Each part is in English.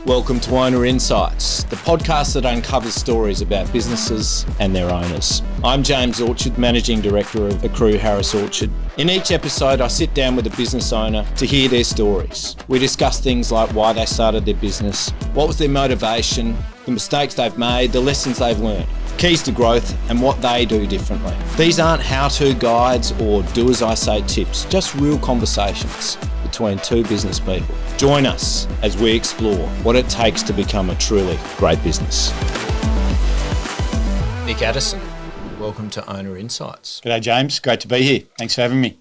Welcome to Owner Insights, the podcast that uncovers stories about businesses and their owners. I'm James Orchard, Managing Director of the Crew Harris Orchard. In each episode, I sit down with a business owner to hear their stories. We discuss things like why they started their business, what was their motivation, the mistakes they've made, the lessons they've learned, keys to growth, and what they do differently. These aren't how-to guides or do-as-I-say tips, just real conversations between two business people. Join us as we explore what it takes to become a truly great business. Nick Addison, welcome to Owner Insights. G'day, James. Great to be here. Thanks for having me.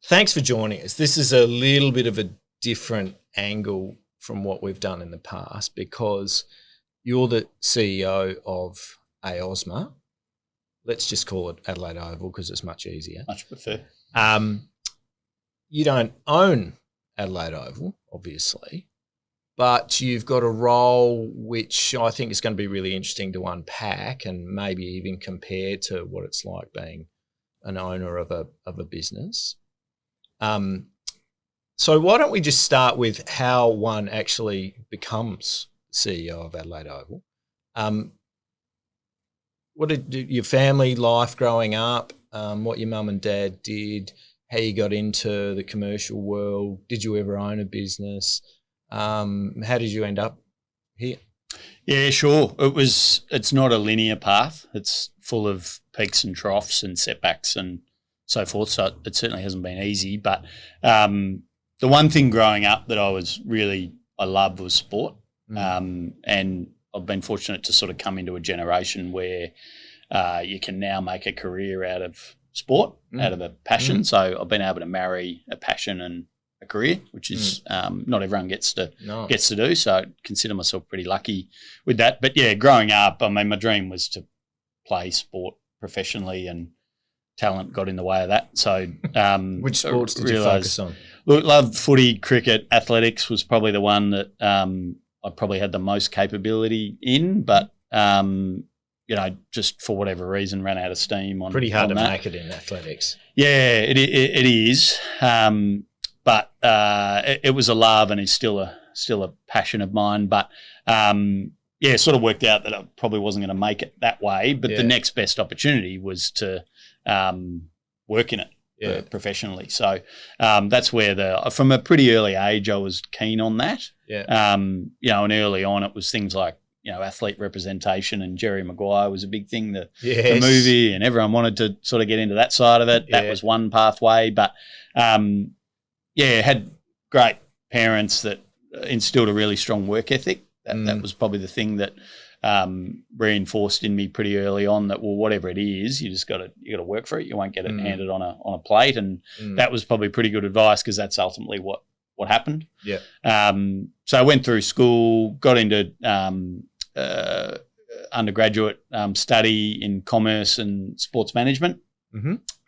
Thanks for joining us. This is a little bit of a different angle from what we've done in the past because you're the CEO of AOSMA. Let's just call it Adelaide Oval because it's much easier. Much prefer. You don't own Adelaide Oval, obviously, but you've got a role which I think is going to be really interesting to unpack and maybe even compare to what it's like being an owner of a business. So why don't we just start with how one actually becomes CEO of Adelaide Oval? What did your family life growing up, what your mum and dad did, how you got into the commercial world, did you ever own a business, how did you end up here? Yeah, sure. It's not a linear path. It's full of peaks and troughs and setbacks and so forth, so it certainly hasn't been easy. But the one thing growing up that I loved was sport. And I've been fortunate to sort of come into a generation where you can now make a career out of sport, out of a passion. So I've been able to marry a passion and a career, which is not everyone gets to do. So I consider myself pretty lucky with that. But yeah, growing up, I mean, my dream was to play sport professionally, and talent got in the way of that. So which sports did you focus on? Look, loved footy, cricket, athletics was probably the one that I probably had the most capability in, but just for whatever reason, ran out of steam on. Pretty hard to that. make it in athletics. Yeah, it is. But it was a love and is still a passion of mine. But it sort of worked out that I probably wasn't going to make it that way. But the next best opportunity was to work in it. Professionally. So that's where from a pretty early age, I was keen on that. And early on it was things like, athlete representation, and Jerry Maguire was a big thing, the movie, and everyone wanted to sort of get into that side of it. That was one pathway. But had great parents that instilled a really strong work ethic. That was probably the thing that reinforced in me pretty early on that, well, whatever it is, you got to work for it. You won't get it handed on a plate, and that was probably pretty good advice because that's ultimately what happened. So I went through school, got into undergraduate study in commerce and sports management.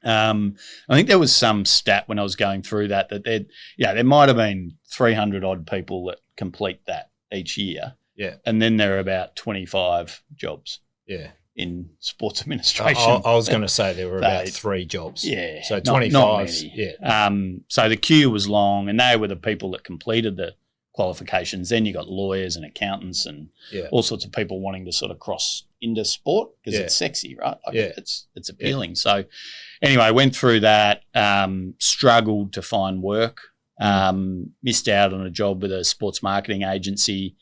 I think there was some stat when I was going through that there might have been 300 odd people that complete that each year. And then there are about 25 jobs in sports administration. I was going to say there were about 3 jobs. So 25. Not many. So the queue was long, and they were the people that completed the qualifications. Then you got lawyers and accountants and all sorts of people wanting to sort of cross into sport because it's sexy, right? It's appealing. So anyway, went through that, struggled to find work, missed out on a job with a sports marketing agency.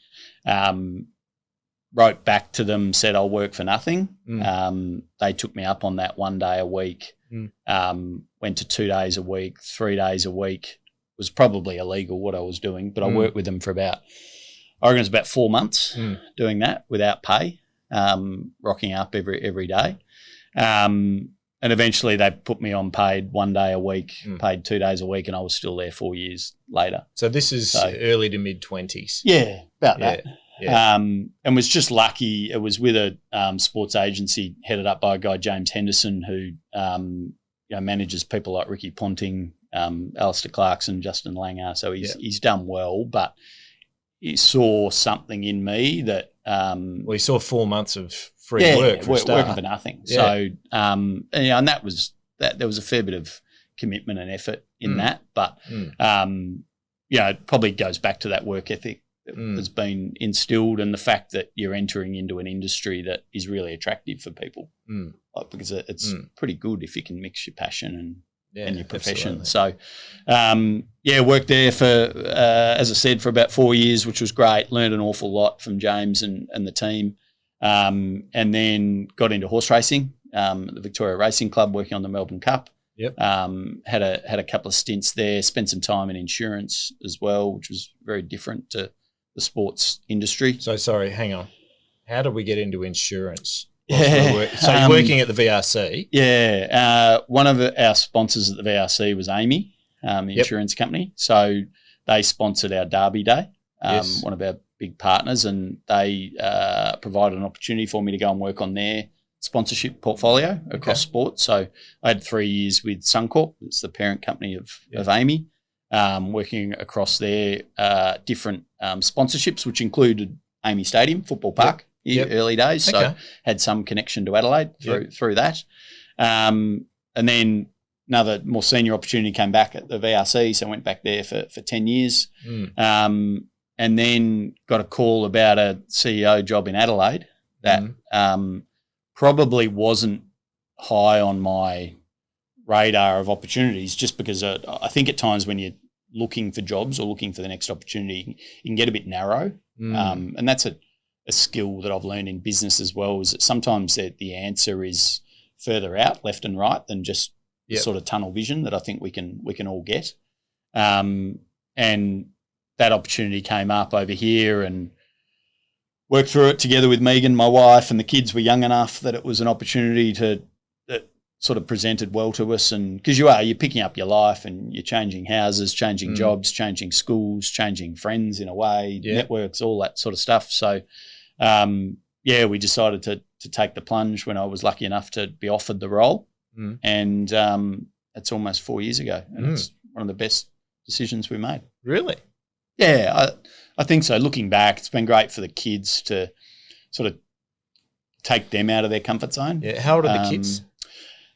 Wrote back to them, said I'll work for nothing. They took me up on that 1 day a week, went to 2 days a week, 3 days a week. It was probably illegal what I was doing, but I worked with them for I reckon it was about 4 months doing that without pay, rocking up every day. And eventually they put me on paid 1 day a week, paid 2 days a week, and I was still there 4 years later. So this is early to mid-20s. Yeah, about that. And was just lucky. It was with a sports agency headed up by a guy, James Henderson, who manages people like Ricky Ponting, Alistair Clarkson, Justin Langer. So he's done well, but he saw something in me that he saw 4 months of free work for working for nothing. So and that was that. There was a fair bit of commitment and effort in that, but it probably goes back to that work ethic that's been instilled, and the fact that you're entering into an industry that is really attractive for people, because it's pretty good if you can mix your passion and your profession. Absolutely. So, worked there for, as I said, for about 4 years, which was great. Learned an awful lot from James and the team, and then got into horse racing at the Victoria Racing Club, working on the Melbourne Cup. Yep. Had a couple of stints there. Spent some time in insurance as well, which was very different to the sports industry. So sorry, hang on. How did we get into insurance? Yeah. So you're working at the VRC? Yeah. One of our sponsors at the VRC was Amy, the insurance company. So they sponsored our Derby Day, one of our big partners, and they provided an opportunity for me to go and work on their sponsorship portfolio across sports. So I had 3 years with Suncorp. It's the parent company of Amy, working across their different sponsorships, which included Amy Stadium, Football Park, early days. So had some connection to Adelaide through that. And then another more senior opportunity came back at the VRC, so I went back there for 10 years. And then got a call about a CEO job in Adelaide that probably wasn't high on my radar of opportunities, just because I think at times when you're looking for jobs or looking for the next opportunity, you can get a bit narrow. And that's a skill that I've learned in business as well, is that sometimes the answer is further out, left and right, than just the sort of tunnel vision that I think we can all get. And that opportunity came up over here, and worked through it together with Megan, my wife, and the kids were young enough that it was an opportunity that sort of presented well to us. And because you're picking up your life and you're changing houses, changing jobs, changing schools, changing friends in a way, networks, all that sort of stuff. So, we decided to take the plunge when I was lucky enough to be offered the role. And it's almost 4 years ago, and it's one of the best decisions we made. Really? Yeah, I think so. Looking back, it's been great for the kids to sort of take them out of their comfort zone. Yeah. How old are the kids?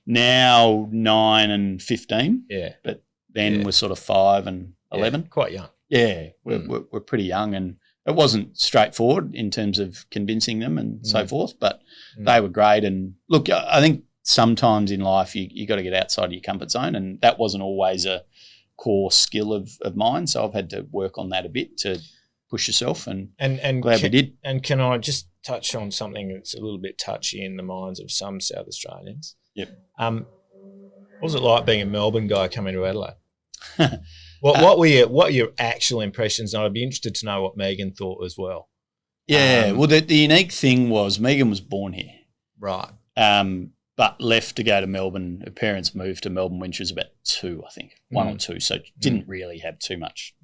Now 9 and 15. Yeah. But then we're sort of 5 and 11. Quite young. Yeah, we're pretty young, and it wasn't straightforward in terms of convincing them and so forth, but they were great. And look, I think sometimes in life you got to get outside of your comfort zone, and that wasn't always a core skill of mine, so I've had to work on that a bit to push yourself, and glad we did. And can I just touch on something that's a little bit touchy in the minds of some South Australians? Yep. What was it like being a Melbourne guy coming to Adelaide? What were your actual impressions? And I'd be interested to know what Megan thought as well. Yeah, well, the unique thing was Megan was born here, right? But left to go to Melbourne. Her parents moved to Melbourne when she was about 2, I think, 1 or 2. So didn't really have too much.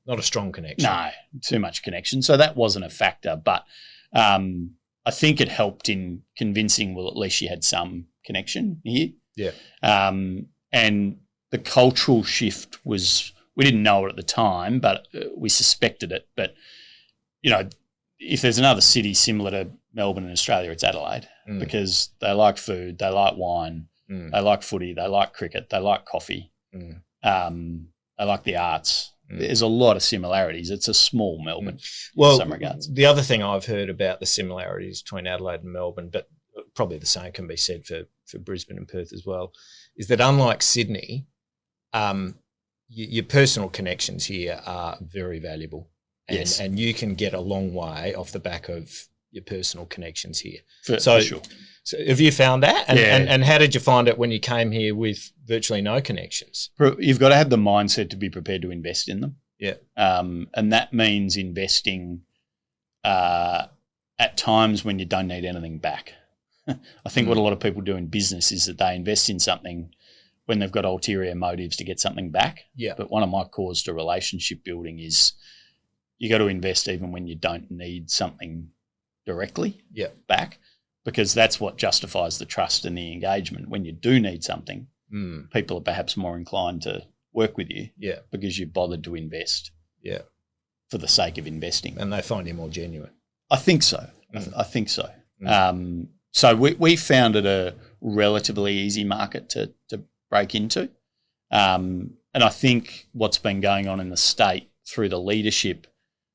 Not a strong connection. No, too much connection. So that wasn't a factor. But I think it helped in convincing, well, at least she had some connection here. Yeah. And the cultural shift was, we didn't know it at the time, but we suspected it. But, if there's another city similar to Melbourne in Australia, it's Adelaide, because they like food, they like wine, they like footy, they like cricket, they like coffee, they like the arts. There's a lot of similarities. It's a small Melbourne in some regards. The other thing I've heard about the similarities between Adelaide and Melbourne, but probably the same can be said for Brisbane and Perth as well, is that unlike Sydney, your personal connections here are very valuable. And you can get a long way off the back of your personal connections here. For sure. So have you found that? And how did you find it when you came here with virtually no connections? You've got to have the mindset to be prepared to invest in them. Yeah. And that means investing at times when you don't need anything back. I think what a lot of people do in business is that they invest in something when they've got ulterior motives to get something back. Yeah. But one of my cores to relationship building is you got to invest even when you don't need something directly back, because that's what justifies the trust and the engagement. When you do need something, people are perhaps more inclined to work with you because you bothered to invest for the sake of investing. And they find you more genuine. I think so. I think so. So we found it a relatively easy market to break into. And I think what's been going on in the state through the leadership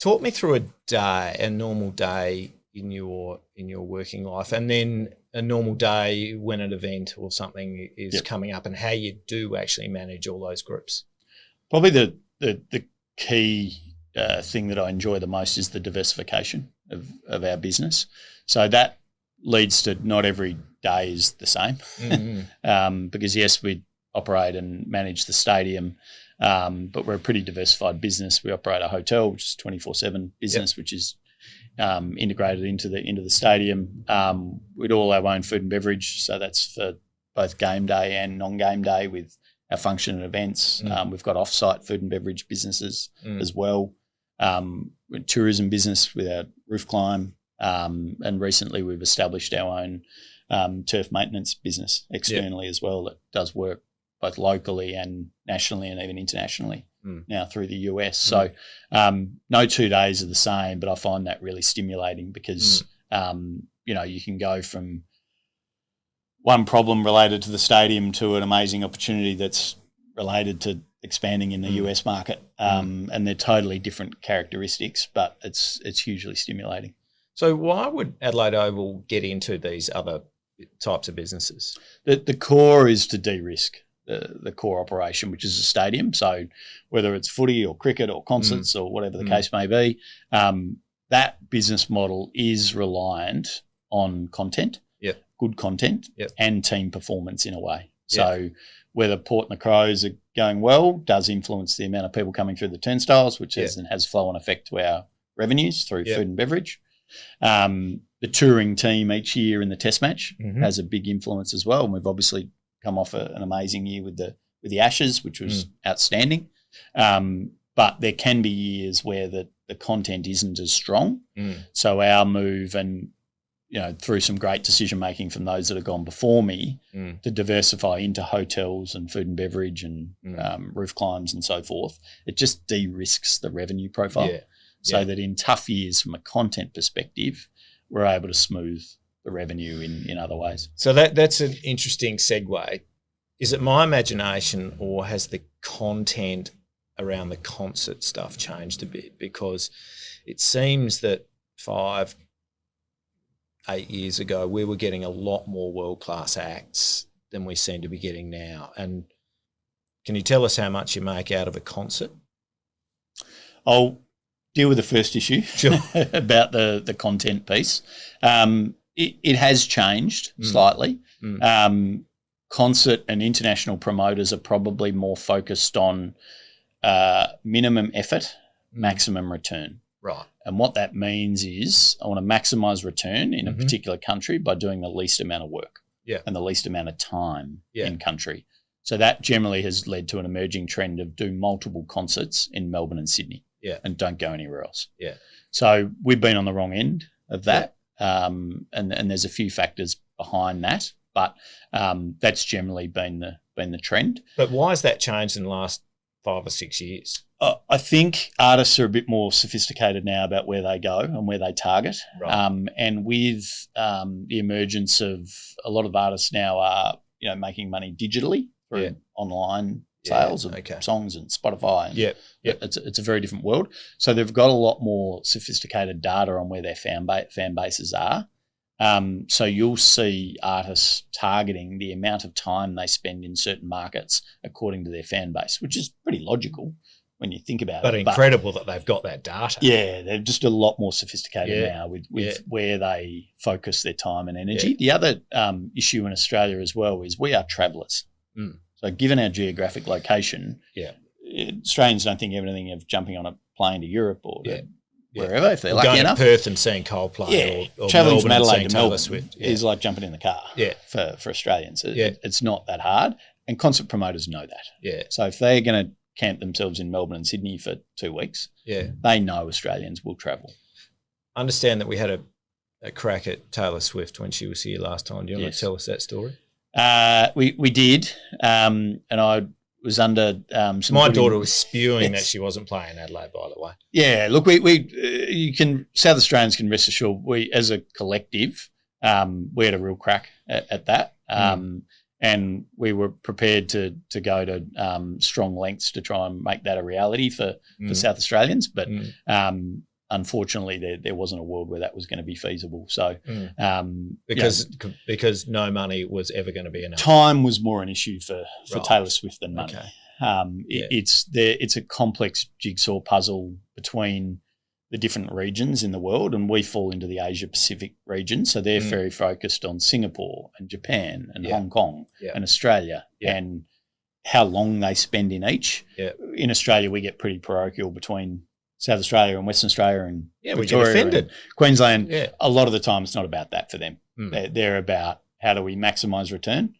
Talk me through a normal day in your working life, and then a normal day when an event or something is coming up, and how you do actually manage all those groups. Probably the key thing that I enjoy the most is the diversification of our business. So that leads to not every day is the same, because yes, we operate and manage the stadium, but we're a pretty diversified business. We operate a hotel, which is 24/7 business, which is integrated into the stadium. We'd all our own food and beverage, so that's for both game day and non-game day with our function and events. We've got off-site food and beverage businesses as well. Tourism business with our roof climb, and recently we've established our own turf maintenance business externally as well that does work both locally and nationally and even internationally now through the US. So no 2 days are the same, but I find that really stimulating because, you can go from one problem related to the stadium to an amazing opportunity that's related to expanding in the US market. And they're totally different characteristics, but it's hugely stimulating. So why would Adelaide Oval get into these other types of businesses? The core is to de-risk the core operation, which is a stadium. So whether it's footy or cricket or concerts or whatever the case may be, that business model is reliant on content, good content, and team performance in a way. So whether Port and the Crows are going well does influence the amount of people coming through the turnstiles, which has flow-on effect to our revenues through food and beverage. The touring team each year in the test match has a big influence as well. And we've obviously come off an amazing year with the Ashes, which was outstanding. But there can be years where the content isn't as strong. So our move and, through some great decision-making from those that have gone before me to diversify into hotels and food and beverage and roof climbs and so forth, it just de-risks the revenue profile so that in tough years from a content perspective, we're able to smooth the revenue in other ways. So that's an interesting segue. Is it my imagination, or has the content around the concert stuff changed a bit? Because it seems that 5-8 years ago, we were getting a lot more world-class acts than we seem to be getting now. And can you tell us how much you make out of a concert? I'll deal with the first issue about the content piece. It has changed slightly. Concert and international promoters are probably more focused on minimum effort, maximum return. Right. And what that means is I want to maximise return in a particular country by doing the least amount of work and the least amount of time in country. So that generally has led to an emerging trend of do multiple concerts in Melbourne and Sydney and don't go anywhere else. Yeah. So we've been on the wrong end of that, and there's a few factors behind that, but that's generally been the trend. But why has that changed in the last 5 or 6 years? I think artists are a bit more sophisticated now about where they go and where they target. Right. And with the emergence of a lot of artists now are, making money digitally through online sales of songs and Spotify. And it's a very different world. So they've got a lot more sophisticated data on where their fan bases are. So you'll see artists targeting the amount of time they spend in certain markets according to their fan base, which is pretty logical when you think about it. But incredible that they've got that data. Yeah, they're just a lot more sophisticated now with where they focus their time and energy. The other issue in Australia as well is we are travellers. So given our geographic location, Australians don't think anything of jumping on a plane to Europe or wherever if they're lucky going enough. To Perth and seeing Coldplay or travelling Melbourne from Adelaide and to Melbourne Swift. is like jumping in the car for Australians. It's not that hard, and concert promoters know that. Yeah. So if they're going to camp themselves in Melbourne and Sydney for 2 weeks, they know Australians will travel. I understand that we had a crack at Taylor Swift when she was here last time. Do you want to tell us that story? We did, and I was under some. My daughter was spewing that she wasn't playing Adelaide, by the way. Yeah, look, you can South Australians can rest assured we, as a collective, we had a real crack at that, and we were prepared to go to strong lengths to try and make that a reality for South Australians. But unfortunately, there wasn't a world where that was going to be feasible. So because no money was ever going to be enough. Time was more an issue for Right. Taylor Swift than money. Okay. It's a complex jigsaw puzzle between the different regions in the world, and we fall into the Asia Pacific region. So they're very focused on Singapore and Japan and Hong Kong and Australia and how long they spend in each. Yeah. In Australia, we get pretty parochial between South Australia and Western Australia and Victoria, we get offended. Queensland. Yeah. A lot of the time, it's not about that for them. They're about how do we maximise return,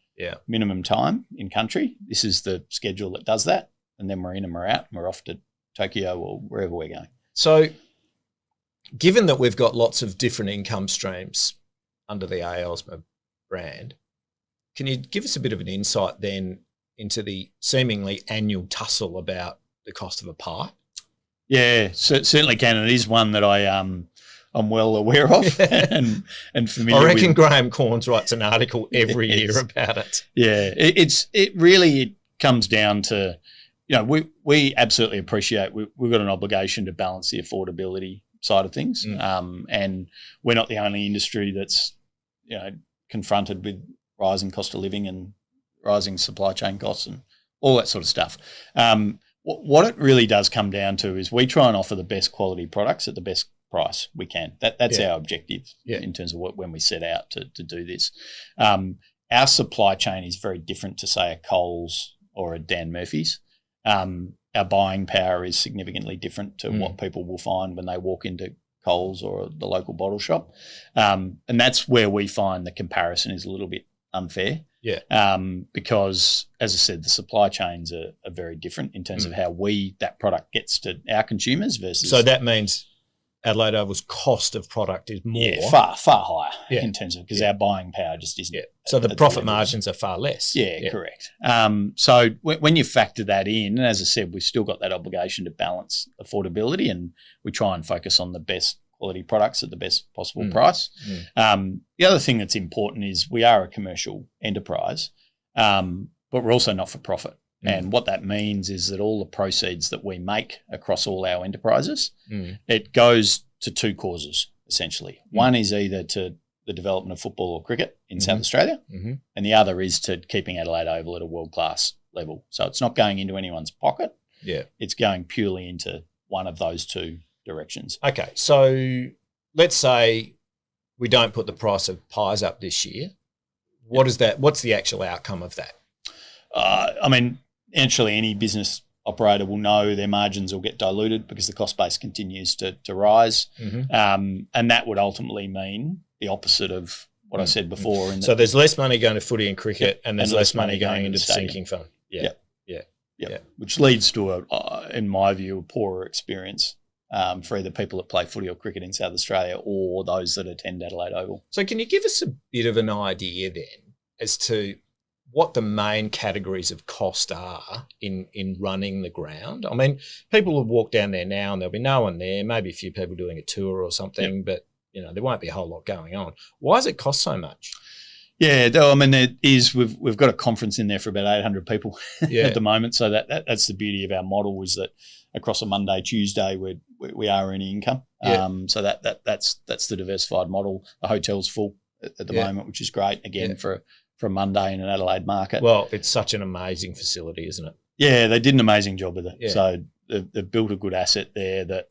minimum time in country. This is the schedule that does that, and then we're in and we're out and we're off to Tokyo or wherever we're going. So given that we've got lots of different income streams under the AOSMA brand, can you give us a bit of an insight then into the seemingly annual tussle about the cost of a pipe? Yeah, certainly can. And it is one that I'm well aware of and familiar with. I reckon Graham Corns writes an article every year about it. Yeah, it really comes down to, we absolutely appreciate we've got an obligation to balance the affordability side of things, and we're not the only industry that's confronted with rising cost of living and rising supply chain costs and all that sort of stuff. What it really does come down to is we try and offer the best quality products at the best price we can. That's our objective in terms of when we set out to do this. Our supply chain is very different to, say, a Coles or a Dan Murphy's. Our buying power is significantly different to what people will find when they walk into Coles or the local bottle shop. And that's where we find the comparison is a little bit unfair. Yeah. Because, as I said, the supply chains are very different in terms of how that product gets to our consumers versus. So that means Adelaide Oval's cost of product is more. Yeah, far higher in terms of, because our buying power just isn't. Yeah. So the profit margins are far less. Yeah, correct. So when you factor that in, and as I said, we've still got that obligation to balance affordability, and we try and focus on the best quality products at the best possible price. The other thing that's important is we are a commercial enterprise, but we're also not for profit. And what that means is that all the proceeds that we make across all our enterprises, it goes to two causes, essentially. One is either to the development of football or cricket in South Australia, and the other is to keeping Adelaide Oval at a world-class level. So it's not going into anyone's pocket. Yeah, it's going purely into one of those two directions. Okay, so let's say we don't put the price of pies up this year. What's the actual outcome of that? Naturally, any business operator will know their margins will get diluted because the cost base continues to rise. And that would ultimately mean the opposite of what I said before. So there's less money going to footy and cricket, and there's less money going into the sinking fund. Yeah. Which leads to, in my view, a poorer experience for either people that play footy or cricket in South Australia or those that attend Adelaide Oval. So can you give us a bit of an idea then as to what the main categories of cost are in running the ground? I mean, people will walk down there now and there'll be no one there, maybe a few people doing a tour or something, but there won't be a whole lot going on. Why does it cost so much? Yeah, there is. We've got a conference in there for about 800 people at the moment. So that's the beauty of our model, is that across a Monday, Tuesday, we are earning income. So that's the diversified model. The hotel's full at the moment, which is great. Again, for a Monday in an Adelaide market. Well, it's such an amazing facility, isn't it? Yeah, they did an amazing job with it. Yeah. So they've built a good asset there that,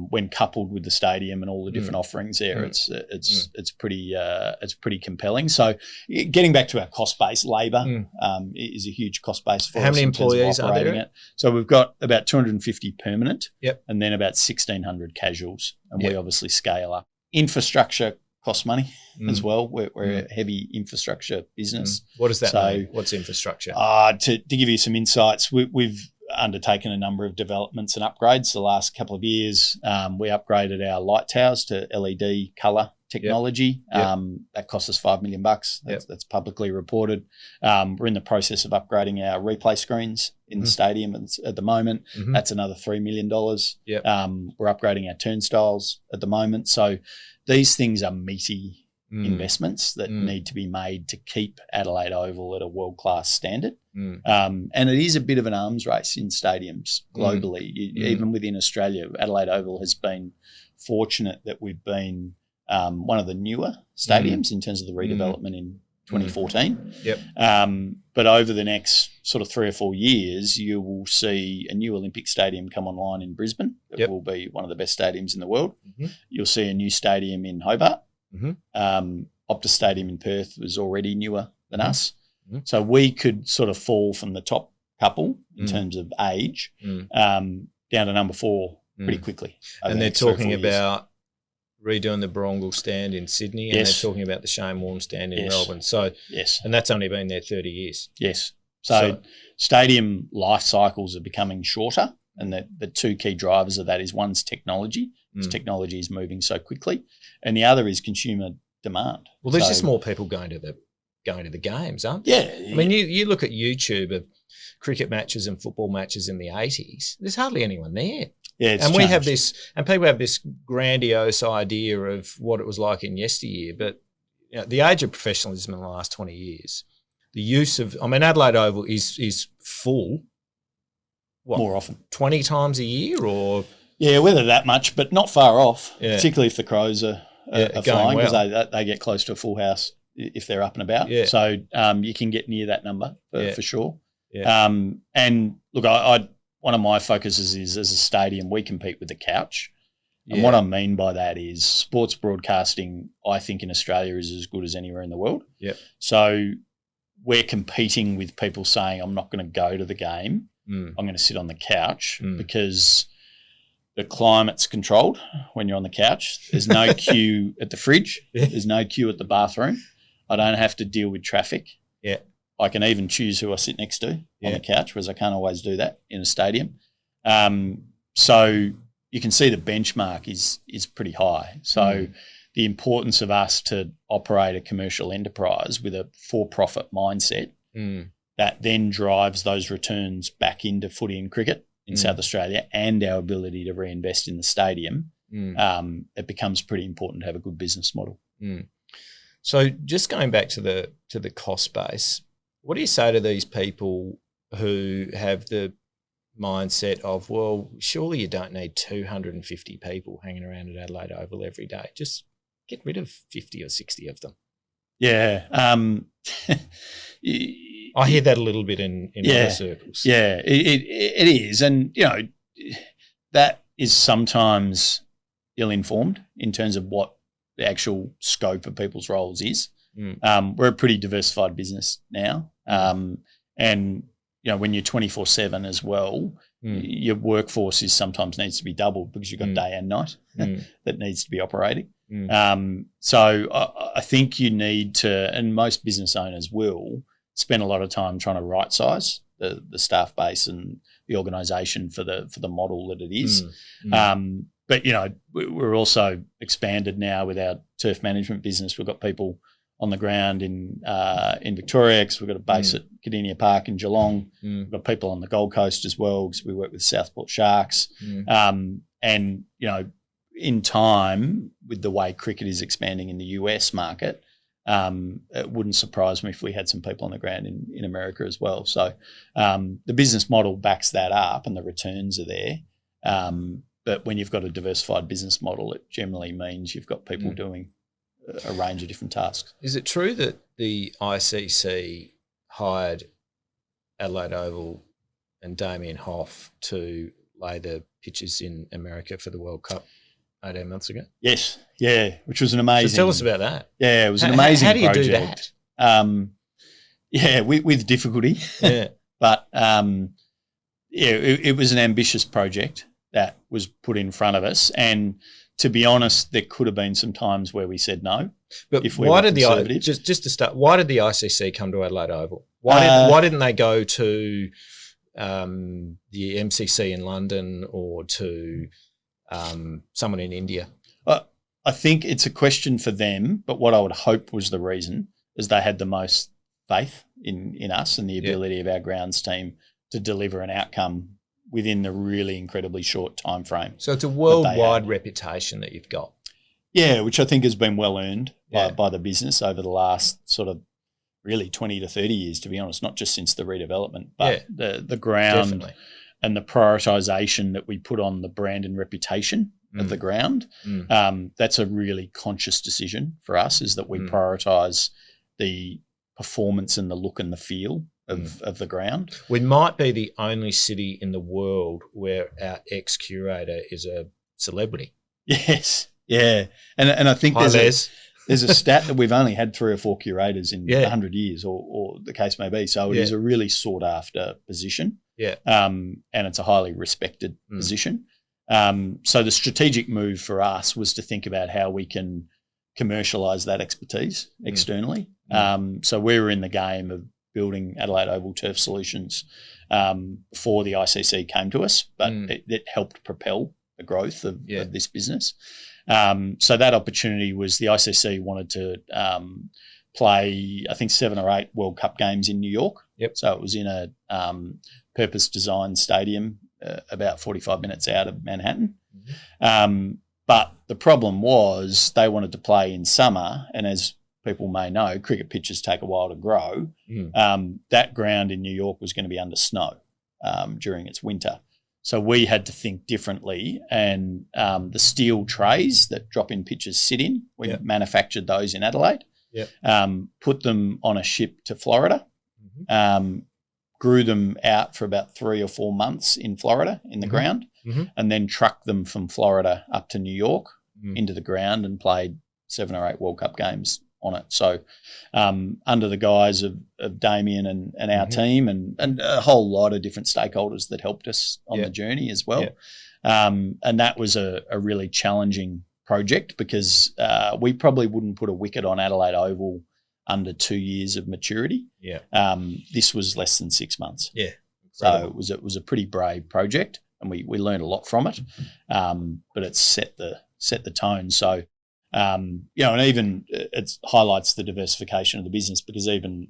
when coupled with the stadium and all the different offerings there, it's pretty compelling. So getting back to our cost base, labour is a huge cost base for us. How many employees are there? So we've got about 250 permanent, and then about 1,600 casuals, and we obviously scale up. Infrastructure costs money as well. We're a heavy infrastructure business. What does that mean? What's infrastructure? To give you some insights, we've undertaken a number of developments and upgrades the last couple of years. We upgraded our light towers to LED colour technology. That cost us $5 million. That's publicly reported. We're in the process of upgrading our replay screens in the stadium at the moment. That's another $3 million. We're upgrading our turnstiles at the moment. So these things are meaty investments that need to be made to keep Adelaide Oval at a world-class standard. And it is a bit of an arms race in stadiums globally. Even within Australia, Adelaide Oval has been fortunate that we've been one of the newer stadiums in terms of the redevelopment in 2014. But over the next sort of 3 or 4 years, you will see a new Olympic stadium come online in Brisbane. It will be one of the best stadiums in the world. You'll see a new stadium in Hobart. Optus Stadium in Perth was already newer than us. So we could sort of fall from the top couple in terms of age down to number 4 pretty quickly. And they're talking about redoing the Barongal stand in Sydney, and they're talking about the Shane Warne stand in Melbourne. So, and that's only been there 30 years. So stadium life cycles are becoming shorter, and the 2 key drivers of that is one's technology. Technology is moving so quickly, and the other is consumer demand. Well, there's just more people going to the games, aren't there? I mean, you look at YouTube of cricket matches and football matches in the 80s. There's hardly anyone there. And we have this, and people have this grandiose idea of what it was like in yesteryear. But the age of professionalism in the last 20 years, the use of, Adelaide Oval is full. More often, 20 times a year, or whether that much, but not far off. Particularly if the Crows are flying, because they get close to a full house if they're up and about. So you can get near that number for sure. And look, one of my focuses is, as a stadium, we compete with the couch. And what I mean by that is sports broadcasting, I think, in Australia is as good as anywhere in the world. So we're competing with people saying, I'm not going to go to the game. I'm going to sit on the couch because the climate's controlled when you're on the couch. There's no queue at the fridge. There's no queue at the bathroom. I don't have to deal with traffic. I can even choose who I sit next to on the couch, whereas I can't always do that in a stadium. So you can see the benchmark is pretty high. So the importance of us to operate a commercial enterprise with a for-profit mindset that then drives those returns back into footy and cricket in South Australia, and our ability to reinvest in the stadium, it becomes pretty important to have a good business model. So just going back to the cost base, what do you say to these people who have the mindset of, well, surely you don't need 250 people hanging around at Adelaide Oval every day. Just get rid of 50 or 60 of them. I hear that a little bit in other circles. It is. And, that is sometimes ill-informed in terms of what the actual scope of people's roles is. We're a pretty diversified business now. And, when you're 24/7 as well, your workforce sometimes needs to be doubled because you've got day and night that needs to be operating. So I think you need to, and most business owners will, spend a lot of time trying to right-size the staff base and the organisation for the model that it is. But, we're also expanded now with our turf management business. We've got people on the ground in Victoria, because we've got a base at Cardinia Park in Geelong. We've got people on the Gold Coast as well, because we work with Southport Sharks. And, in time, with the way cricket is expanding in the US market, it wouldn't surprise me if we had some people on the ground in America as well. So the business model backs that up and the returns are there. But when you've got a diversified business model, it generally means you've got people doing a range of different tasks. Is it true that the ICC hired Adelaide Oval and Damien Hoff to lay the pitches in America for the World Cup 18 months ago? Yes, which was an amazing... So tell us about that. Yeah, it was an amazing project. How do you do that? With difficulty. But, it was an ambitious project that was put in front of us, and to be honest, there could have been some times where we said no. But why did just to start? Why did the ICC come to Adelaide Oval? Why didn't they go to the MCC in London or to someone in India? I think it's a question for them, but what I would hope was the reason is they had the most faith in us and the ability of our grounds team to deliver an outcome within the really incredibly short time frame. So it's a worldwide reputation that you've got. Yeah, which I think has been well earned by the business over the last sort of really 20 to 30 years, to be honest, not just since the redevelopment, but the ground Definitely. and the prioritisation that we put on the brand and reputation of the ground. That's a really conscious decision for us, is that we prioritise the performance and the look and the feel of the ground. We might be the only city in the world where our ex-curator is a celebrity. Yes, yeah. And I think there's a stat that we've only had 3 or 4 curators in 100 years or the case may be. So it is a really sought-after position. Yeah. And it's a highly respected position. So the strategic move for us was to think about how we can commercialise that expertise externally. So we were in the game of building Adelaide Oval turf solutions before the ICC came to us, but it helped propel the growth of this business. So that opportunity was the ICC wanted to play, I think, 7 or 8 World Cup games in New York. Yep. So it was in a purpose-designed stadium about 45 minutes out of Manhattan. But the problem was they wanted to play in summer, and as people may know, cricket pitches take a while to grow. That ground in New York was going to be under snow during its winter. So we had to think differently, and the steel trays that drop-in pitches sit in, we manufactured those in Adelaide, put them on a ship to Florida, grew them out for about 3 or 4 months in Florida in the ground, and then trucked them from Florida up to New York into the ground and played 7 or 8 World Cup games on it. So under the guise of Damien and our team and a whole lot of different stakeholders that helped us on the journey as well. And that was a really challenging project because we probably wouldn't put a wicket on Adelaide Oval under 2 years of maturity. This was less than 6 months. So it was a pretty brave project, and we learned a lot from it. But it set the tone. So and even it highlights the diversification of the business, because even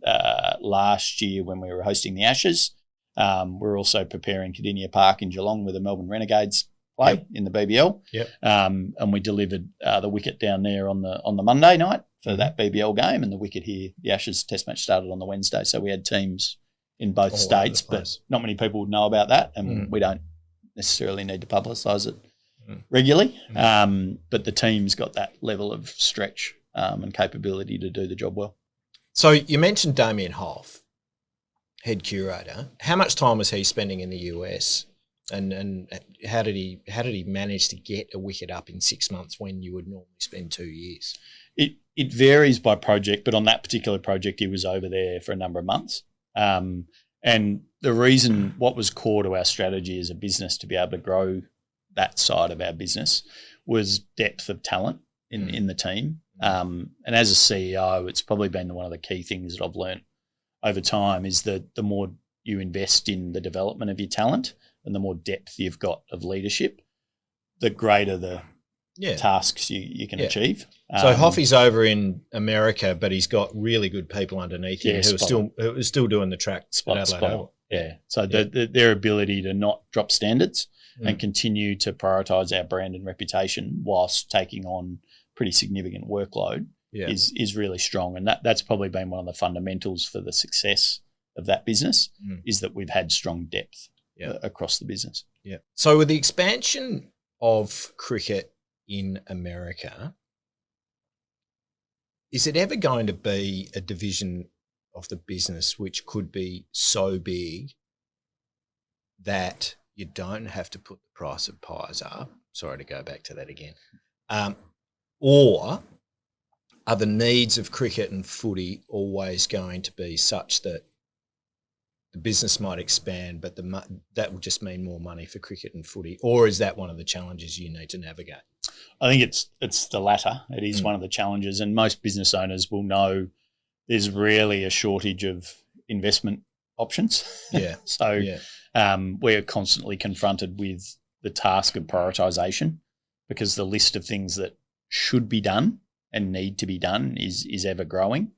last year when we were hosting the Ashes, we're also preparing Cardinia Park in Geelong with the Melbourne Renegades play in the BBL. And we delivered the wicket down there on the Monday night for that BBL game, and the wicket here, the Ashes Test match, started on the Wednesday. So we had teams in both states, but not many people would know about that, and we don't necessarily need to publicise it regularly. But the team's got that level of stretch and capability to do the job well. So you mentioned Damien Hoff, head curator. How much time was he spending in the US, and how did he manage to get a wicket up in 6 months when you would normally spend 2 years? It varies by project, but on that particular project, he was over there for a number of months. And the reason, what was core to our strategy as a business to be able to grow that side of our business, was depth of talent in the team. And as a CEO, it's probably been one of the key things that I've learned over time, is that the more you invest in the development of your talent and the more depth you've got of leadership, the greater the tasks you can achieve. So Hoffy's over in America, but he's got really good people underneath him who are still doing the track at Adelaide Oval. So their ability to not drop standards and continue to prioritise our brand and reputation whilst taking on pretty significant workload is really strong. And that's probably been one of the fundamentals for the success of that business, is that we've had strong depth across the business. So with the expansion of cricket in America, is it ever going to be a division of the business which could be so big that you don't have to put the price of pies up? Sorry to go back to that again. Or are the needs of cricket and footy always going to be such that the business might expand, but that will just mean more money for cricket and footy? Or is that one of the challenges you need to navigate? I think it's the latter. It is one of the challenges, and most business owners will know there's rarely a shortage of investment options. So we're constantly confronted with the task of prioritisation, because the list of things that should be done and need to be done is ever growing.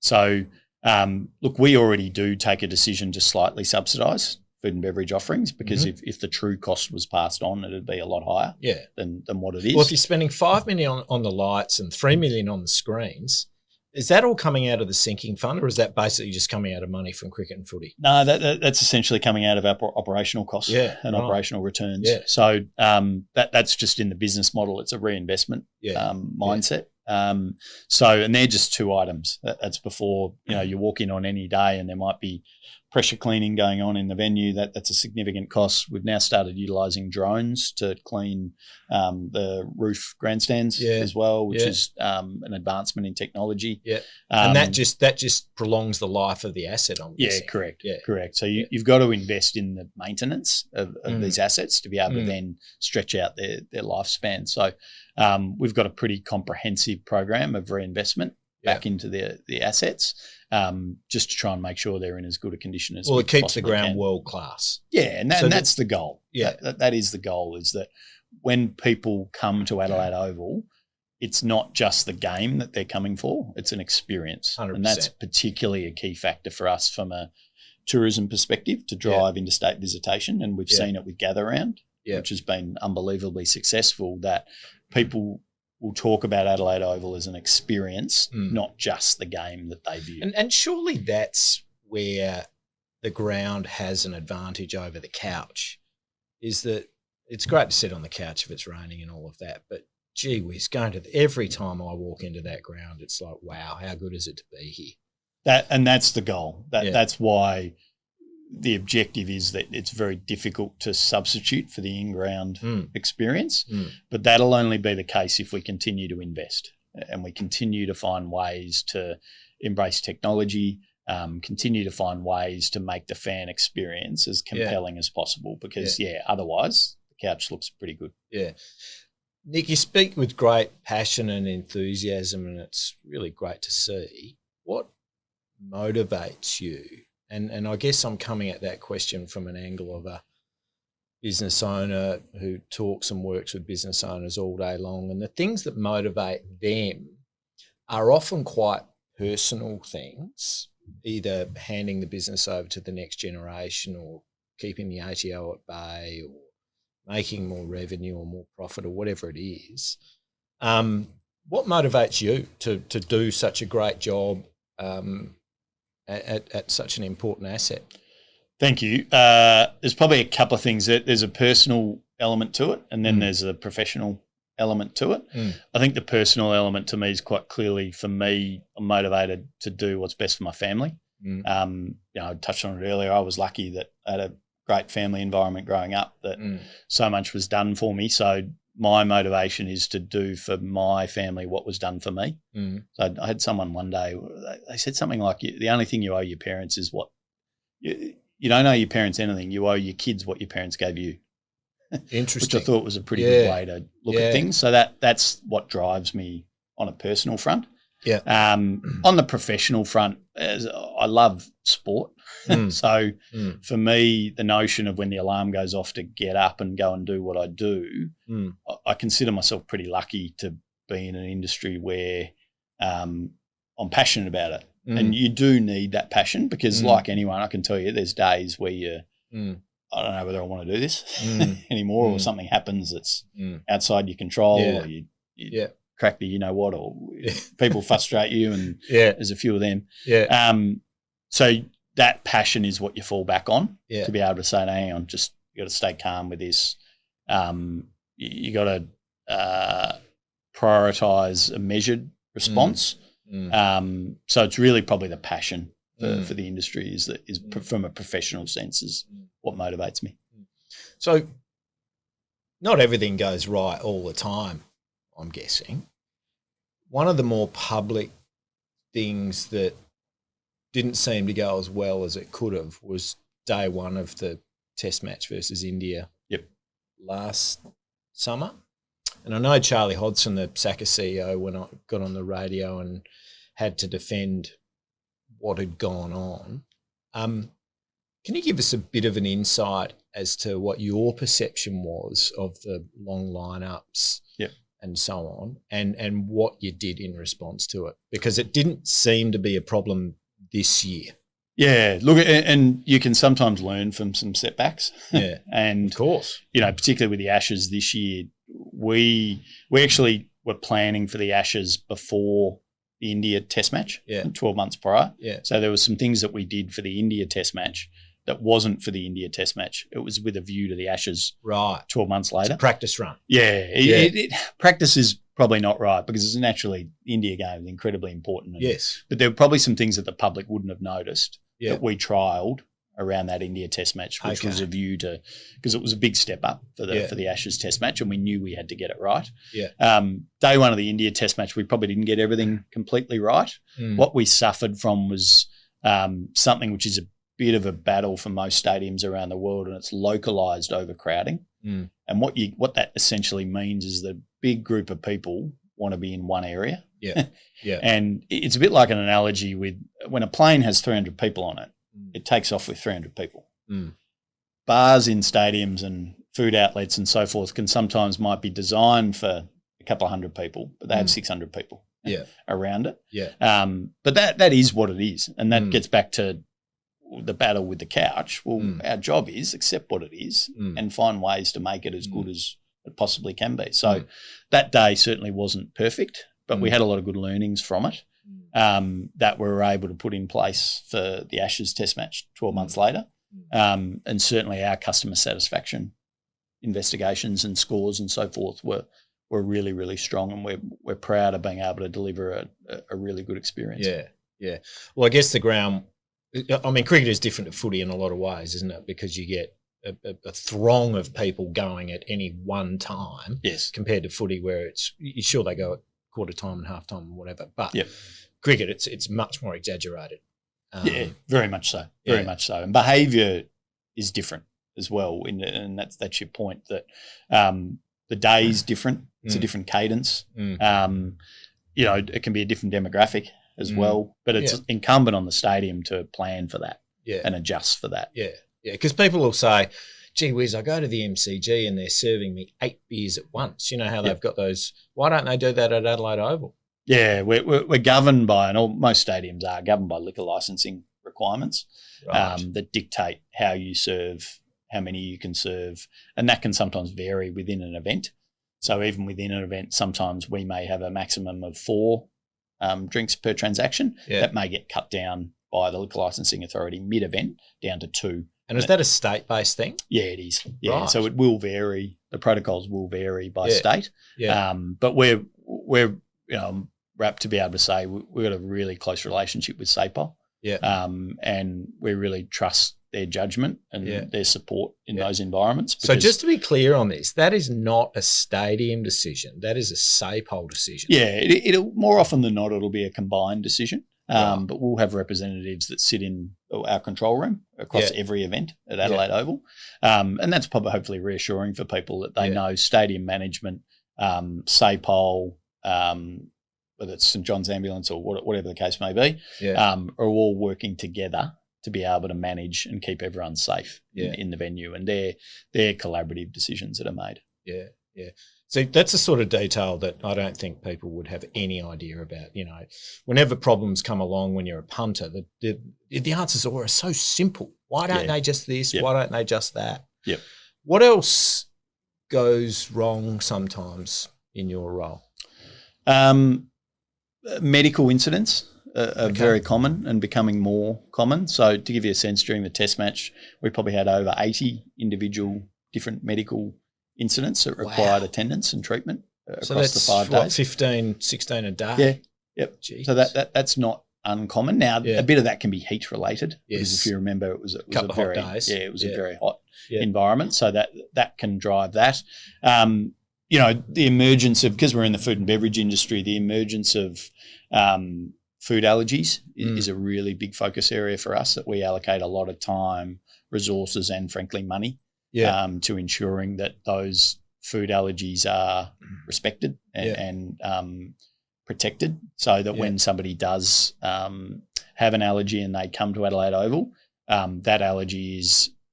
So look, we already do take a decision to slightly subsidise food and beverage offerings, because if the true cost was passed on, it'd be a lot higher than what it is. Well, if you're spending $5 million on the lights and $3 million on the screens, is that all coming out of the sinking fund, or is that basically just coming out of money from cricket and footy? No, that's essentially coming out of our operational costs and operational returns. Yeah. So that's just in the business model. It's a reinvestment mindset. And they're just two items. That's before, you walk in on any day and there might be pressure cleaning going on in the venue. That's a significant cost. We've now started utilising drones to clean the roof grandstands as well, which is an advancement in technology. Yeah, and that just prolongs the life of the asset. I'm guessing. Correct. Yeah, correct. So you've got to invest in the maintenance of these assets to be able to then stretch out their lifespan. So we've got a pretty comprehensive program of reinvestment back into the assets, just to try and make sure they're in as good a condition as it keeps the ground world class. Yeah, and that's the goal. Yeah, that is the goal, is that when people come to Adelaide Oval, it's not just the game that they're coming for, it's an experience. 100%. And that's particularly a key factor for us from a tourism perspective to drive interstate visitation, and we've seen it with Gather Round, which has been unbelievably successful, that people will talk about Adelaide Oval as an experience, not just the game that they view. And surely that's where the ground has an advantage over the couch, is that it's great to sit on the couch if it's raining and all of that, but gee whiz, every time I walk into that ground, it's like, wow, how good is it to be here? That's the goal. That's why the objective is that it's very difficult to substitute for the in-ground experience, but that'll only be the case if we continue to invest and we continue to find ways to embrace technology, continue to find ways to make the fan experience as compelling as possible, because, otherwise the couch looks pretty good. Yeah. Nick, you speak with great passion and enthusiasm, and it's really great to see. What motivates you? And I guess I'm coming at that question from an angle of a business owner who talks and works with business owners all day long. And the things that motivate them are often quite personal things, either handing the business over to the next generation or keeping the ATO at bay or making more revenue or more profit or whatever it is. What motivates you to do such a great job at such an important asset? Thank you. There's probably a couple of things. There's a personal element to it, and then there's a professional element to it. I think the personal element to me is quite clearly, for me, I'm motivated to do what's best for my family. I touched on it earlier. I was lucky that I had a great family environment growing up, that so much was done for me. So my motivation is to do for my family what was done for me. So I had someone one day, they said something like, the only thing you owe your parents is what you don't owe your parents anything. You owe your kids what your parents gave you. Interesting. Which I thought was a pretty good way to look at things. So that's what drives me on a personal front. Yeah. On the professional front, I love sport. So for me, the notion of when the alarm goes off to get up and go and do what I do, I consider myself pretty lucky to be in an industry where I'm passionate about it. And you do need that passion, because like anyone, I can tell you there's days where I don't know whether I want to do this anymore, or something happens that's outside your control, or you crack the you-know-what, or people frustrate you, and there's a few of them. So that passion is what you fall back on to be able to say, no, hang on, just you got to stay calm with this. You got to prioritise a measured response. So it's really probably the passion for the industry is from a professional sense is what motivates me. So not everything goes right all the time, I'm guessing. One of the more public things that didn't seem to go as well as it could have was day one of the Test match versus India last summer. And I know Charlie Hodgson, the Saka CEO, when I got on the radio and had to defend what had gone on. Can you give us a bit of an insight as to what your perception was of the long lineups and so on, and what you did in response to it? Because it didn't seem to be a problem this year. Yeah, look, and you can sometimes learn from some setbacks. Yeah, and of course. Particularly with the Ashes this year, we actually were planning for the Ashes before the India Test match, 12 months prior. Yeah. So there were some things that we did for the India Test match that wasn't for the India Test match. It was with a view to the Ashes 12 months later. It's a practice run. Yeah. Practice is probably not right because it's naturally the India game is incredibly important. Yes. But there were probably some things that the public wouldn't have noticed that we trialled around that India Test match, which was a view to – because it was a big step up for the Ashes Test match and we knew we had to get it right. Yeah. Day one of the India Test match, we probably didn't get everything completely right. What we suffered from was something which is a bit of a battle for most stadiums around the world, and it's localised overcrowding. And what that essentially means is that a big group of people want to be in one area. Yeah. Yeah. And it's a bit like an analogy with when a plane has 300 people on it, it takes off with 300 people. Bars in stadiums and food outlets and so forth can sometimes might be designed for a couple of hundred people, but they have 600 people around it. Yeah. But that is what it is. And that gets back to the battle with the couch. Well, our job is accept what it is and find ways to make it as good as it possibly can be. So that day certainly wasn't perfect, but we had a lot of good learnings from it that we were able to put in place for the Ashes Test match 12 months later. And certainly our customer satisfaction investigations and scores and so forth were really, really strong, and we're proud of being able to deliver a really good experience. Yeah, yeah. Well, I guess the ground – I mean, cricket is different to footy in a lot of ways, isn't it? Because you get a throng of people going at any one time compared to footy where it's – sure they go at quarter time and half time and whatever, but cricket, it's much more exaggerated. Very much so. Very much so. And behaviour is different as well, and that's your point that the day is different. It's a different cadence. It can be a different demographic as well, but it's incumbent on the stadium to plan for that and adjust for that. Yeah, yeah, because people will say, gee whiz, I go to the MCG and they're serving me 8 beers at once. You know how they've got those – why don't they do that at Adelaide Oval? Yeah, we're governed by, and most stadiums are governed by liquor licensing requirements that dictate how you serve, how many you can serve, and that can sometimes vary within an event. So even within an event, sometimes we may have a maximum of 4 drinks per transaction. That may get cut down by the liquor licensing authority mid-event down to 2. And is that a state-based thing? Yeah, it is. Yeah, right. So it will vary. The protocols will vary by state. Yeah. But we're rapt to be able to say we've got a really close relationship with SAPOL. Yeah. And we really trust their judgment and their support in those environments. So just to be clear on this, that is not a stadium decision. That is a SAPOL decision. Yeah, it'll more often than not, it'll be a combined decision. But we'll have representatives that sit in our control room across every event at Adelaide Oval. And that's probably hopefully reassuring for people that they know stadium management, SAPOL, whether it's St John's Ambulance or whatever the case may be, are all working together to be able to manage and keep everyone safe in the venue. And they're collaborative decisions that are made. Yeah, yeah. So that's the sort of detail that I don't think people would have any idea about. You know, whenever problems come along when you're a punter, the answers are so simple. Why don't they just this? Why don't they just that? Yep. What else goes wrong sometimes in your role? Medical incidents are very common and becoming more common. So to give you a sense, during the test match, we probably had over 80 individual different medical incidents that required attendance and treatment across the 5 days. 15, 16 a day? Yeah. Yep. Jeez. So that's not uncommon. Now, a bit of that can be heat related because if you remember, it was a very hot days. Yeah, it was a very hot environment. So that can drive that. The emergence of, because we're in the food and beverage industry, the emergence of food allergies is a really big focus area for us that we allocate a lot of time, resources, and frankly money to ensuring that those food allergies are respected and protected, so that when somebody does have an allergy and they come to Adelaide Oval, that allergy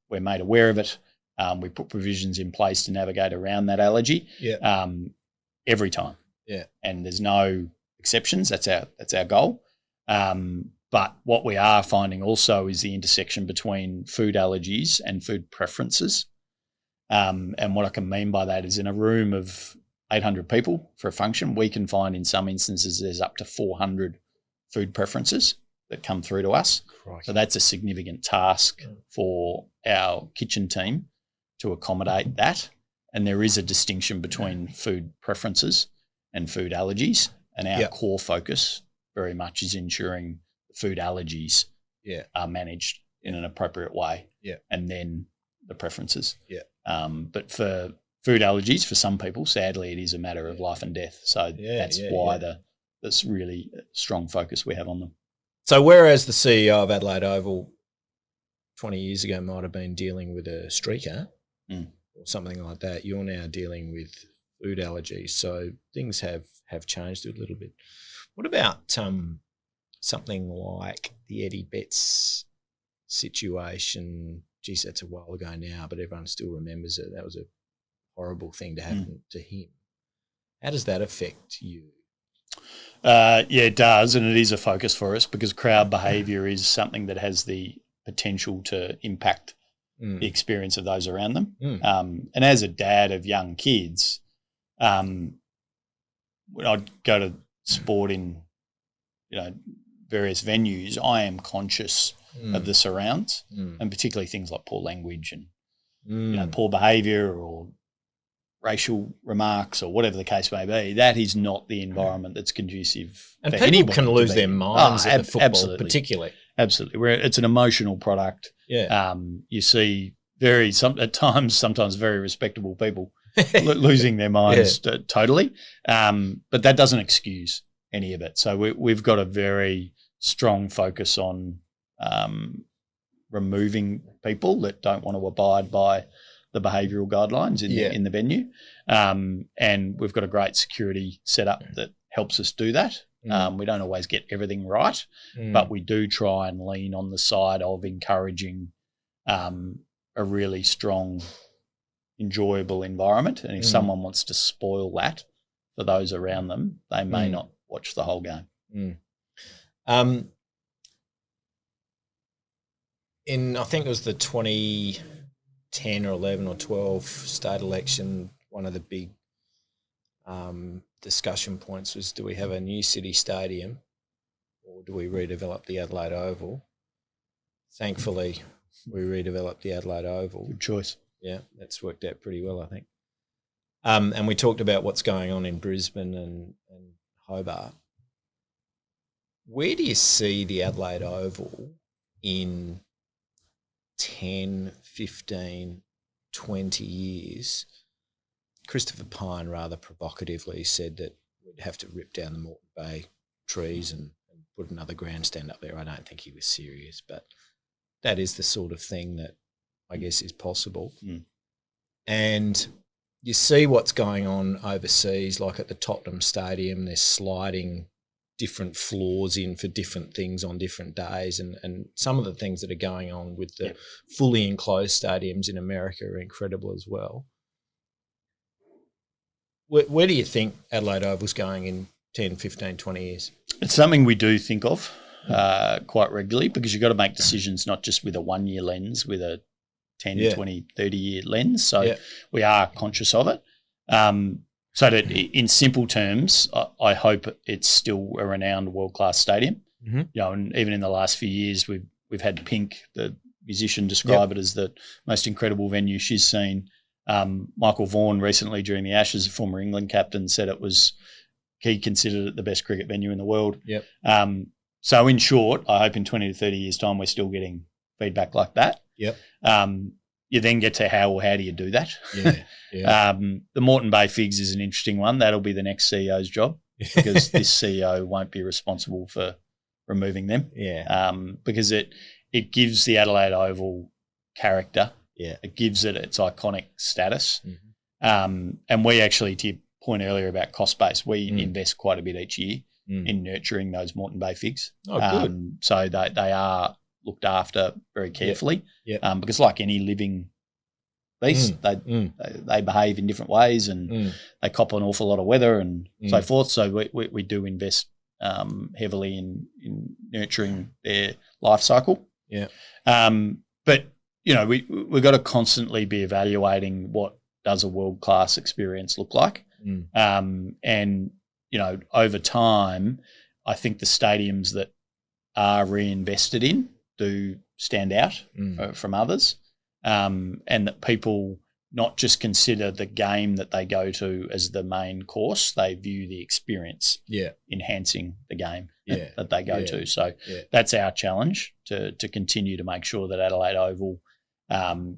we're made aware of it. We put provisions in place to navigate around that allergy every time. Yeah. And there's no exceptions. That's our goal. But But what we are finding also is the intersection between food allergies and food preferences. And what I can mean by that is in a room of 800 people for a function, we can find in some instances there's up to 400 food preferences that come through to us. Crikey. So that's a significant task for our kitchen team to accommodate that. And there is a distinction between food preferences and food allergies. And our core focus very much is ensuring food allergies are managed in an appropriate way. Yeah. And then the preferences. Yeah. But for food allergies, for some people, sadly, it is a matter of life and death. So that's why this really strong focus we have on them. So whereas the CEO of Adelaide Oval 20 years ago might have been dealing with a streaker or something like that, you're now dealing with food allergies. So things have changed a little bit. What about something like the Eddie Betts situation? Geez, that's a while ago now, but everyone still remembers it. That was a horrible thing to happen to him. How does that affect you? It does, and it is a focus for us because crowd behaviour is something that has the potential to impact the experience of those around them. And as a dad of young kids, when I'd go to sport in, various venues, I am conscious of the surrounds, and particularly things like poor language and poor behaviour or racial remarks or whatever the case may be. That is not the environment that's conducive. And for people anyone can lose their minds at the football, absolutely. particularly. Absolutely, it's an emotional product. Yeah, you see sometimes very respectable people losing their minds totally, but that doesn't excuse any of it. So we've got a very strong focus on removing people that don't want to abide by the behavioural guidelines in the venue, and we've got a great security setup that helps us do that. We don't always get everything right, but we do try and lean on the side of encouraging a really strong, enjoyable environment. And if someone wants to spoil that for those around them, they may not watch the whole game. In I think it was the 2010 or 11 or 12 state election, one of the big discussion points was, do we have a new city stadium or do we redevelop the Adelaide Oval? Thankfully, we redeveloped the Adelaide Oval. Good choice. Yeah, that's worked out pretty well, I think. And we talked about what's going on in Brisbane and Hobart. Where do you see the Adelaide Oval in 10, 15, 20 years? Christopher Pine rather provocatively said that we'd have to rip down the Moreton Bay trees and put another grandstand up there. I don't think he was serious, but that is the sort of thing that I guess is possible. And you see what's going on overseas, like at the Tottenham Stadium, they're sliding different floors in for different things on different days, and some of the things that are going on with the fully enclosed stadiums in America are incredible as well. Where do you think Adelaide Oval's going in 10, 15, 20 years? It's something we do think of quite regularly because you've got to make decisions not just with a 1 year lens, with a 10, 20, 30-year lens. So we are conscious of it. So that in simple terms, I hope it's still a renowned world-class stadium. And even in the last few years, we've had Pink, the musician, describe it as the most incredible venue she's seen. Michael Vaughan recently during the Ashes, a former England captain, said he considered it the best cricket venue in the world. So in short, I hope in 20 to 30 years' time we're still getting feedback like that. You then get to how do you do that? The Moreton Bay Figs is an interesting one. That'll be the next CEO's job because this CEO won't be responsible for removing them. Because it gives the Adelaide Oval character. It gives it its iconic status. And we actually, to your point earlier about cost base, we invest quite a bit each year in nurturing those Moreton Bay Figs. Good. So they are looked after very carefully because like any living beast, they behave in different ways and they cop an awful lot of weather and so forth. So we do invest heavily in nurturing their life cycle. Yeah. But we've got to constantly be evaluating what does a world-class experience look like. And over time, I think the stadiums that are reinvested in do stand out from others, and that people not just consider the game that they go to as the main course, they view the experience enhancing the game that they go to. So that's our challenge to continue to make sure that Adelaide Oval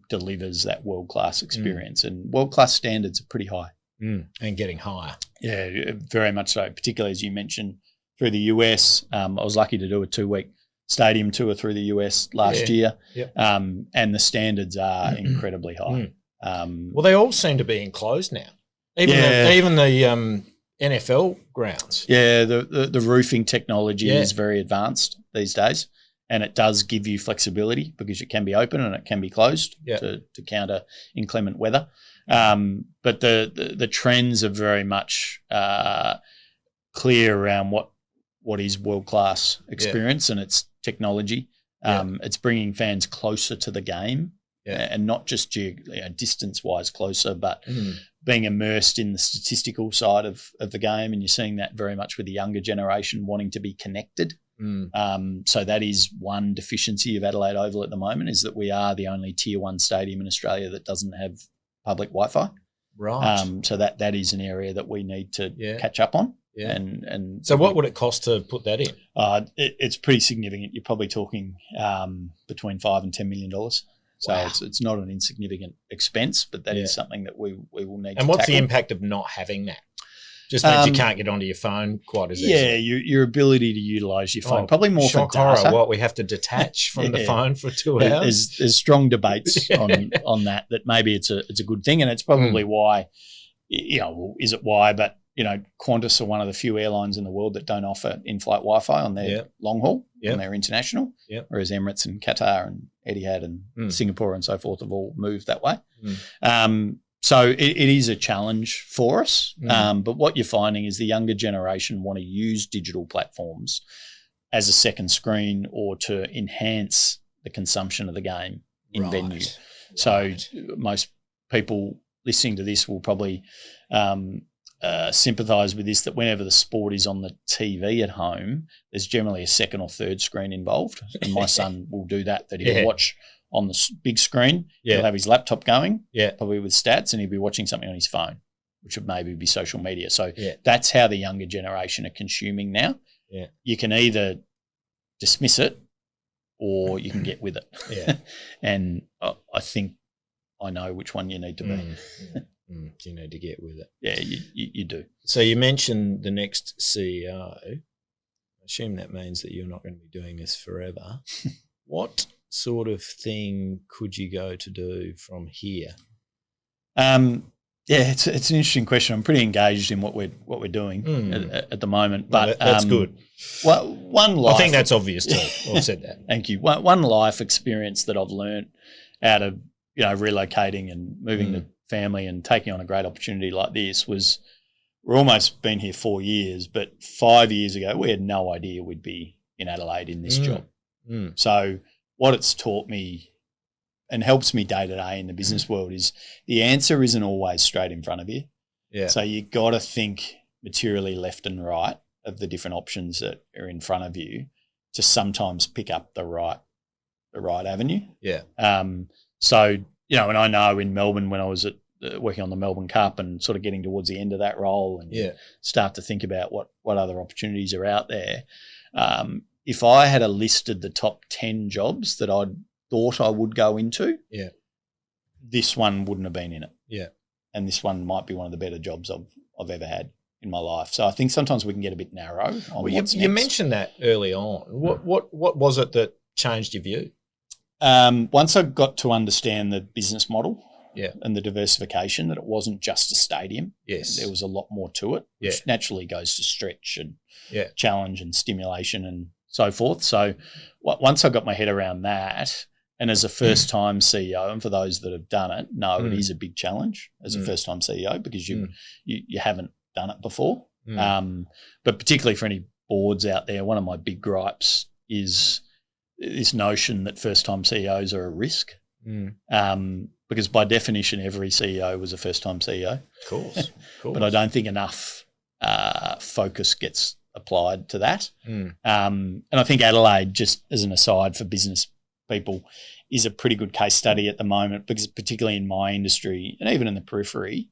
delivers that world-class experience. And world-class standards are pretty high. And getting higher. Yeah, very much so, particularly as you mentioned through the US. I was lucky to do a 2-week stadium tour through the US last year, and the standards are incredibly high. Well, they all seem to be enclosed now, even the NFL grounds. Yeah, the roofing technology is very advanced these days, and it does give you flexibility because it can be open and it can be closed to counter inclement weather. But the trends are very much clear around what is world-class experience and its technology. It's bringing fans closer to the game, and not just distance-wise closer, but being immersed in the statistical side of the game. And you're seeing that very much with the younger generation wanting to be connected. So that is one deficiency of Adelaide Oval at the moment, is that we are the only Tier 1 stadium in Australia that doesn't have public Wi-Fi. Right. So that is an area that we need to catch up on. Yeah. And so what would it cost to put that in? It's pretty significant. You're probably talking between $5 and $10 million. So it's not an insignificant expense, but that is something that we will need to tackle. And what's the impact of not having that? Just means you can't get onto your phone quite as easily. Yeah, your ability to utilise your phone. Probably more for data. Horror, we have to detach from the phone for 2 hours? There's strong debates on that maybe it's a good thing, and it's probably why, is it why? But, Qantas are one of the few airlines in the world that don't offer in-flight Wi-Fi on their long haul, on their international, whereas Emirates and Qatar and Etihad and Singapore and so forth have all moved that way. So it is a challenge for us, but what you're finding is the younger generation want to use digital platforms as a second screen or to enhance the consumption of the game in venue. So most people listening to this will probably sympathise with this, that whenever the sport is on the TV at home, there's generally a second or third screen involved. And my son will do that he'll watch on the big screen. He'll have his laptop going, probably with stats, and he'll be watching something on his phone, which would maybe be social media. So that's how the younger generation are consuming now. You can either dismiss it or you can get with it. And I think I know which one you need to be. You need to get with it. Yeah, you do. So you mentioned the next CEO. I assume that means that you're not going to be doing this forever. What sort of thing could you go to do from here? It's an interesting question. I'm pretty engaged in what we're doing at the moment. But that's good. Well, one life. I think that's obvious too. I've said that. Thank you. One life experience that I've learned out of relocating and moving the family and taking on a great opportunity like this was, we're almost been here 4 years, but 5 years ago we had no idea we'd be in Adelaide in this job. So what it's taught me and helps me day to day in the business world is the answer isn't always straight in front of you. So you got to think materially left and right of the different options that are in front of you to sometimes pick up the right avenue. So, and I know in Melbourne when I was working on the Melbourne Cup and sort of getting towards the end of that role and start to think about what other opportunities are out there. If I had listed the top 10 jobs that I'd thought I would go into, this one wouldn't have been in it. And this one might be one of the better jobs I've ever had in my life. So I think sometimes we can get a bit narrow on what's next. You mentioned that early on. What was it that changed your view? Once I got to understand the business model and the diversification, that it wasn't just a stadium. There was a lot more to it, which naturally goes to stretch and challenge and stimulation and so forth. So once I got my head around that, and as a first-time CEO, and for those that have done it, it is a big challenge as a first-time CEO because you haven't done it before. But particularly for any boards out there, one of my big gripes is this notion that first-time CEOs are a risk. Because by definition, every CEO was a first-time CEO. Of course. But I don't think enough focus gets applied to that. And I think Adelaide, just as an aside for business people, is a pretty good case study at the moment, because particularly in my industry and even in the periphery,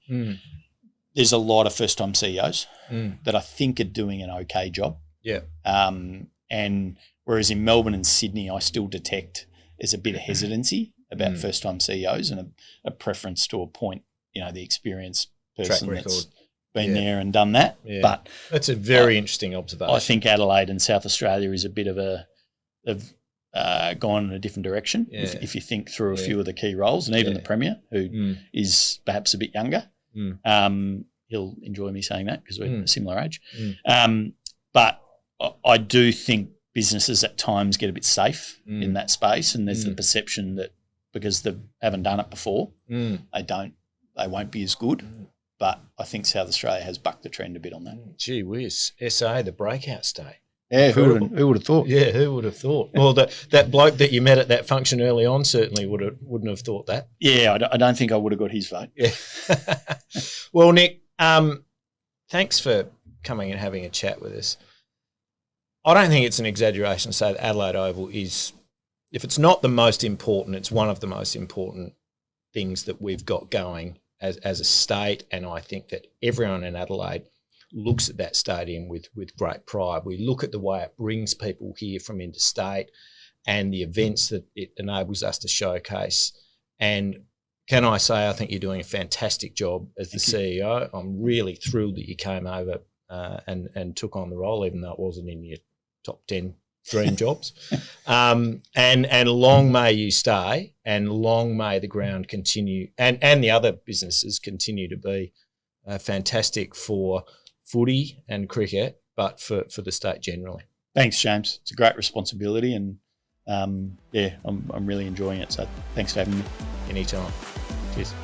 there's a lot of first-time CEOs that I think are doing an okay job. Yeah. And whereas in Melbourne and Sydney, I still detect there's a bit of hesitancy about first-time CEOs and a preference to appoint, the experienced person that's been there and done that. Yeah. But that's a very interesting observation. I think Adelaide and South Australia is a bit of they've gone in a different direction. Yeah. If you think through a few of the key roles, and even the Premier, who is perhaps a bit younger, he'll enjoy me saying that because we're a similar age. But I do think businesses at times get a bit safe in that space, and there's the perception that because they haven't done it before, they won't be as good. But I think South Australia has bucked the trend a bit on that. Gee whiz, SA, the breakout state. Yeah, who would have thought? Yeah, who would have thought? Well, that bloke that you met at that function early on certainly wouldn't have thought that. Yeah, I don't think I would have got his vote. Yeah. Well, Nick, thanks for coming and having a chat with us. I don't think it's an exaggeration to say that Adelaide Oval is, if it's not the most important, it's one of the most important things that we've got going as a state, and I think that everyone in Adelaide looks at that stadium with great pride. We look at the way it brings people here from interstate and the events that it enables us to showcase. And can I say, I think you're doing a fantastic job as the CEO. I'm really thrilled that you came over and took on the role, even though it wasn't in your top 10 dream jobs. And long may you stay, and long may the ground continue, and the other businesses continue to be fantastic for footy and cricket, but for the state generally. Thanks, James. It's a great responsibility, and I'm really enjoying it. So thanks for having me. Anytime. Cheers.